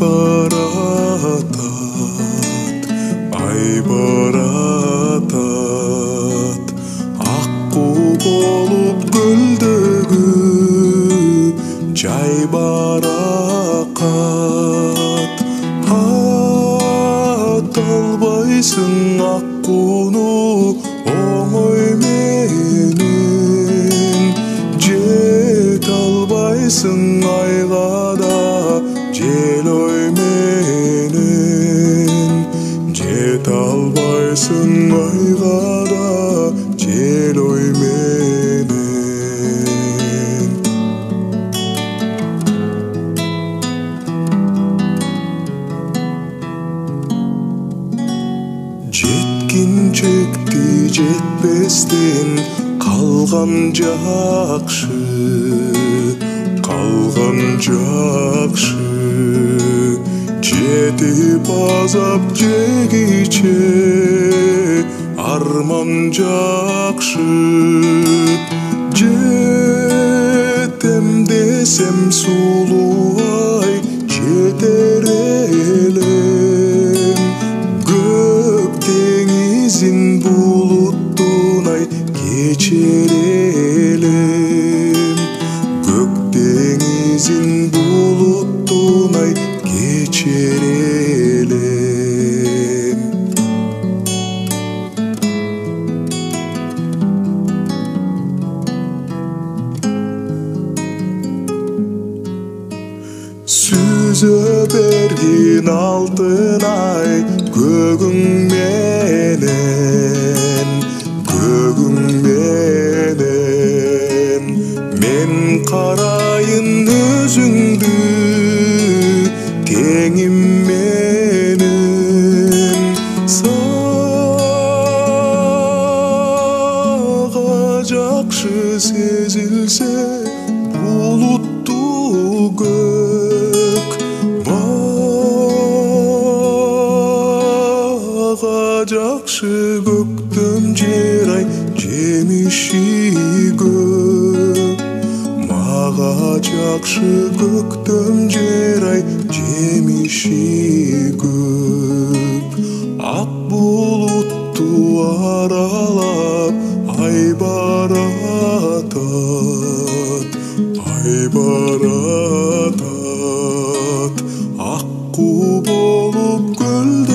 баратат акку болуп көлдөгү жай баракат аталбайсың аккуну оңой менен жете албайсың айга да жел ой менен жете албайсың айга да жел ой менен жеткинчекти жетпестен калган жакшы жетип азап жегиче арман жакшы жетем десем сулуу-ай жетер элем көк деңизин булуттун-ай кечер элем көк деңизин булуттун-ай кечер элем сүзө бергин алтын ай көгүң менен мен карайын өзүңдү теңим менен сага жакшы сезилсе булуттуу көк мага жакшы көктөм жер ай жемиши көп мага жакшы көктөм жер ай жемиши көп ак булутту аралап ай баратат акку болуп көлдөгү